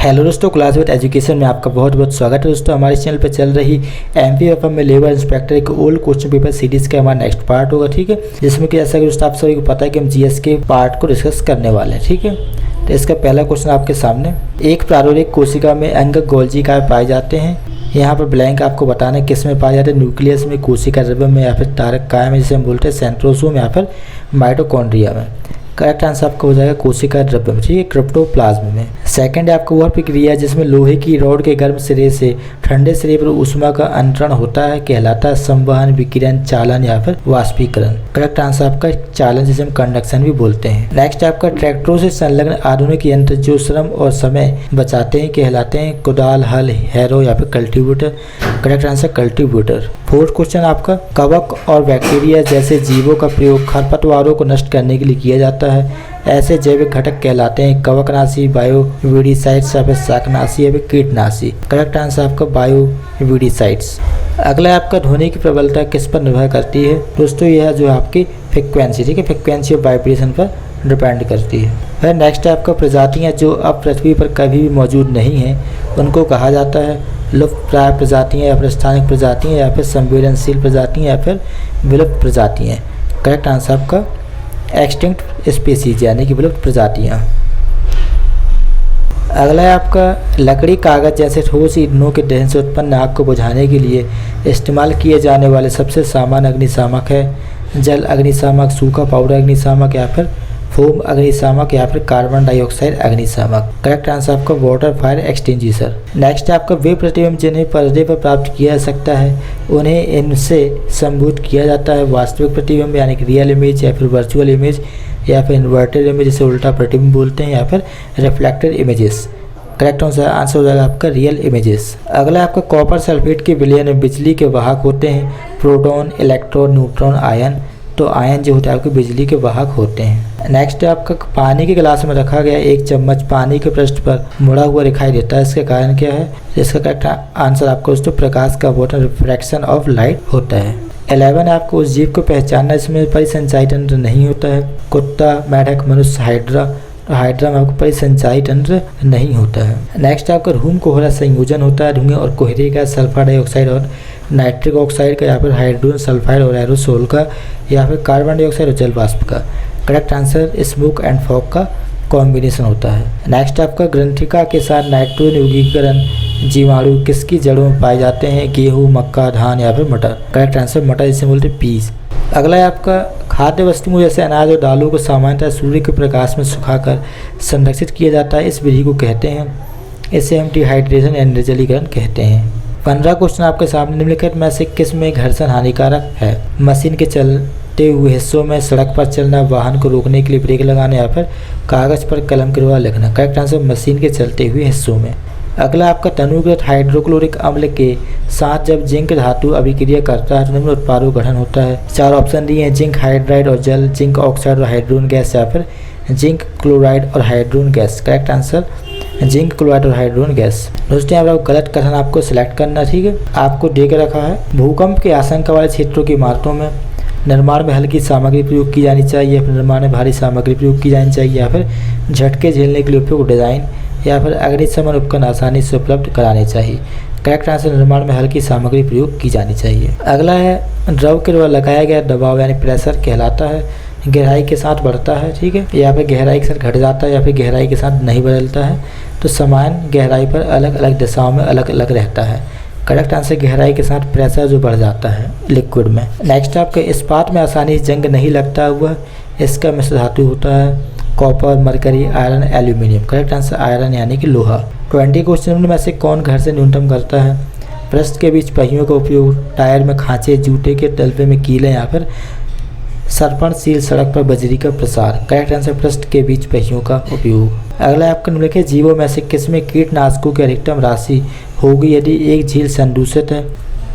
Hello दोस्तों, classmate education में आपका बहुत बहुत स्वागत है। दोस्तों हमारे चैनल पर चल रही एमपीएफएम में लेबर इंस्पेक्टर एक ओल्ड क्वेश्चन पेपर सीरीज का हमारा नेक्स्ट पार्ट होगा। ठीक है, जिसमें कि जैसा कि दोस्तों आप सभी को पता है कि हम जीएस के पार्ट को डिस्कस करने वाले हैं। ठीक है, तो इसका पहला क्वेश्चन आपके सामने, एक प्रारूपिक कोशिका में अंगक गोल्जी काय पाए जाते हैं। यहाँ पर ब्लैंक आपको बताना है किस में पाए जाते हैं, न्यूक्लियस में, कोशिका द्रव्य में, या फिर तारक काय में जिसे हम बोलते हैं सेंट्रोसोम, या फिर माइटोकॉन्ड्रिया में। करेक्ट आंसर आपका हो जाएगा कोशिका द्रव्य में। ठीक है, क्रिप्टोप्लाज्म में। सेकंड है आपका वह प्रक्रिया जिसमें लोहे की रॉड के गर्म सिरे से ठंडे सिरे पर ऊष्मा का अंतरण होता है, कहलाता है संवहन, विकिरण, चालन या फिर वाष्पीकरण। करेक्ट आंसर आपका चालन, जिसे हम कंडक्शन भी बोलते हैं। नेक्स्ट आपका ट्रैक्टरों से संलग्न आधुनिक यंत्र जो श्रम और समय बचाते हैं कहलाते हैं कुदाल, हल, हैरो या फिर cultivator. Correct answer cultivator. Fourth question आपका, कवक और बैक्टीरिया जैसे जीवों का प्रयोग खरपतवारों को नष्ट करने के लिए किया जाता है। ऐसे जैविक घटक कहलाते हैं कवकनाशी, बायोवीडिसाइड्स या फिर शाकनाशी या फिर कीटनाशी। करेक्ट आंसर आपका बायोवीडिसाइड्स। अगला आपका ध्वनि की प्रबलता किस पर निर्भर करती है। दोस्तों यह जो आपकी फ्रिक्वेंसी, ठीक है, फ्रिक्वेंसी ऑफ वाइब्रेशन पर डिपेंड करती है। फिर नेक्स्ट है आपका प्रजातियाँ जो अब पृथ्वी पर कभी भी मौजूद नहीं हैं उनको कहा जाता है लुप्तप्राय प्रजातियाँ या फिर स्थानिक प्रजातियाँ या फिर संवेदनशील प्रजातियाँ या फिर विलुप्त प्रजातियाँ। करेक्ट आंसर आपका एक्सटिंक्ट स्पीसीज यानी कि विलुप्त प्रजातियाँ। अगला है आपका लकड़ी, कागज जैसे ठोस ईंधनों के दहन से उत्पन्न आग को बुझाने के लिए इस्तेमाल किए जाने वाले सबसे सामान्य अग्निशामक है जल अग्निशामक, सूखा पाउडर अग्निशामक या फिर फोम अग्निशामक या फिर कार्बन डाइऑक्साइड अग्निशामक। करेक्ट आंसर आपका वाटर फायर एक्सटिंग्विशर। नेक्स्ट है आपका वे प्रतिबिंब जिन्हें पर्दे पर प्राप्त किया जा सकता है उन्हें इनसे संबोधित किया जाता है वास्तविक प्रतिबिंब यानी कि रियल इमेज या फिर वर्चुअल इमेज या फिर इन्वर्टेड इमेज जिसे उल्टा प्रतिबिंब बोलते हैं या फिर रिफ्लेक्टेड इमेजेस। करेक्ट आंसर हो जाएगा आपका रियल इमेजेस। अगला आपका कॉपर सल्फेट के विलयन में बिजली के वाहक होते हैं प्रोटॉन, इलेक्ट्रॉन, न्यूट्रॉन, आयन। तो आयन जो होता है आपके बिजली के वाहक होते हैं। नेक्स्ट है आपका पानी के गिलास में रखा गया एक चम्मच पानी के पृष्ठ पर मुड़ा हुआ दिखाई देता है, इसके कारण क्या है। इसका करेक्ट आंसर आपको दोस्तों प्रकाश का वाटर रिफ्रैक्शन ऑफ लाइट होता है। 11 आपको उस जीव को पहचानना इसमें परिसंचाई तंत्र नहीं होता है। कुत्ता, मेढक, मनुष्य, हाइड्रा में आपको परिसंचाई तंत्र नहीं होता है। नेक्स्ट आपका धूम कोहरा संयोजन होता है धुएं और कोहरे का, सल्फर डाइऑक्साइड और नाइट्रिक ऑक्साइड का, या फिर हाइड्रोजन सल्फाइड और एरोसोल का, या फिर कार्बन डाइऑक्साइड और जल वाष्प का। Correct answer smoke and fog का कॉम्बिनेशन होता है। नेक्स्ट आपका ग्रंथिका के साथ नाइट्रोजन युगीकरण जीवाणु किसकी जड़ों में पाए जाते हैं। गेहूँ, मक्का, धान या फिर मटर। करेक्ट आंसर मटर, जिसे बोलते हैं पीस। अगला है आपका खाद्य वस्तुओं जैसे अनाज और दालों को सामान्यतः सूर्य के प्रकाश में सुखाकर संरक्षित किया जाता है, इस विधि को कहते हैं, इसे हम डिहाइड्रेशन या निर्जलीकरण कहते हैं। 15 क्वेश्चन आपके सामने, निम्नलिखित में से किस में घर्षण हानिकारक है। मशीन के चलते हुए हिस्सों में, सड़क पर चलना, वाहन को रोकने के लिए ब्रेक लगाना या फिर कागज पर कलम के द्वारा लिखना। करेक्ट आंसर मशीन के चलते हुए हिस्सों में। अगला आपका तनुकृत हाइड्रोक्लोरिक अम्ल के साथ जब जिंक धातु अभिक्रिया करता है तो निम्न उत्पादों का गठन होता है। 4 ऑप्शन दिए हैं, जिंक हाइड्राइड और जल, जिंक ऑक्साइड और हाइड्रोजन गैस, या फिर जिंक क्लोराइड और hydrogen gas. Correct answer zinc chloride और हाइड्रोजन गैस। दोस्तों यहाँ पर गलत कथन आपको सिलेक्ट करना, ठीक है। आपको दे के रखा है भूकंप की आशंका वाले क्षेत्रों की इमारतों में निर्माण में हल्की सामग्री प्रयोग की जानी चाहिए, फिर निर्माण में भारी सामग्री प्रयोग की जानी चाहिए, या फिर झटके झेलने के लिए उपयुक्त डिजाइन, या फिर अग्निशमन उपकरण आसानी से उपलब्ध कराने चाहिए। करेक्ट आंसर निर्माण में हल्की सामग्री प्रयोग की जानी चाहिए। अगला है द्रव के द्वारा लगाया गया दबाव यानी प्रेशर कहलाता है गहराई के साथ बढ़ता है, ठीक है, या फिर गहराई के साथ घट जाता है, या फिर गहराई के साथ नहीं बदलता है। तो समान गहराई पर अलग अलग दिशाओं में अलग अलग रहता है। करेक्ट आंसर गहराई के साथ प्रेशर जो बढ़ जाता है लिक्विड में। नेक्स्ट आपके इस्पात में आसानी से जंग नहीं लगता हुआ, इसका मिश्र धातु होता है copper, mercury, iron, aluminium. Correct answer iron यानी कि लोहा। 20 क्वेश्चन में से कौन घर्षण न्यूनतम करता है। पृष्ठ के बीच पहियों का उपयोग, टायर में खांचे, जूते के तलवे में कीलें, या फिर सर्पणशील सड़क पर बजरी का प्रसार। करेक्ट आंसर पृष्ठ के बीच पहियों का उपयोग। अगला आपका निम्नलिखित जीवों में से किसमें कीटनाशकों की अधिकतम राशि होगी यदि एक झील संदूषित है।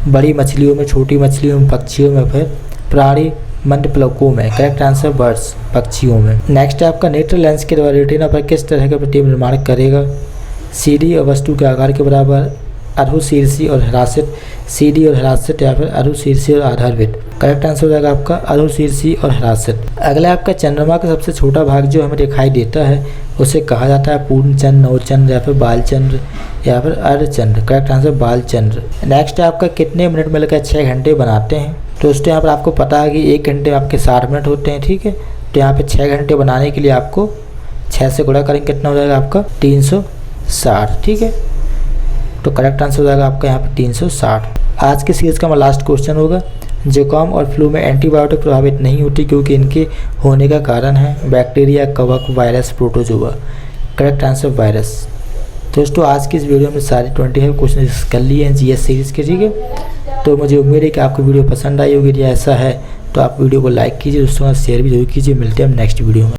बड़ी मछलियों में, छोटी मछलियों में, पक्षियों में, फिर प्राणी मंडप्लकों में। करेक्ट आंसर बर्ड्स, पक्षियों में। नेक्स्ट आपका नेत्र लेंस के द्वारा रेटिना पर किस तरह का प्रतिबिंब निर्माण करेगा। सीधी और वस्तु के आकार के बराबर, अरहु शीर्षी और हिरासत, सीडी और हिरासत या फिर अरहु शीर्षी और आधारविद। करेक्ट आंसर हो जाएगा आपका अरहु शीर्षी और हिरासत। अगला आपका चंद्रमा का सबसे छोटा भाग जो हमें दिखाई देता है उसे कहा जाता है पूर्ण चंद्र, नवचंद्र या फिर बालचंद्र या फिर अर्धचंद्र। करेक्ट आंसर बालचंद्र। नेक्स्ट है आपका कितने मिनट मिलकर 6 घंटे बनाते हैं। तो दोस्तों यहाँ पर आपको पता है कि 1 घंटे में आपके 60 मिनट होते हैं, ठीक है। तो यहाँ पे 6 घंटे बनाने के लिए आपको 6 से गुणा करेंगे, कितना हो जाएगा आपका 360, ठीक है। तो करेक्ट आंसर हो जाएगा आपका यहाँ पे 360। आज के सीरीज़ का हमारा लास्ट क्वेश्चन होगा, जुकाम और फ्लू में एंटीबायोटिक प्रभावित नहीं होती क्योंकि इनके होने का कारण है बैक्टीरिया, कवक, virus, protozoa. Correct answer virus. दोस्तों आज की इस वीडियो में सारे 25 क्वेश्चन कर लिए हैं जीएस सीरीज़ के, ठीक है। तो मुझे उम्मीद है कि आपको वीडियो पसंद आई होगी। यदि ऐसा है तो आप वीडियो को लाइक कीजिए, दोस्तों का शेयर भी जरूर कीजिए। मिलते हैं हम नेक्स्ट वीडियो में।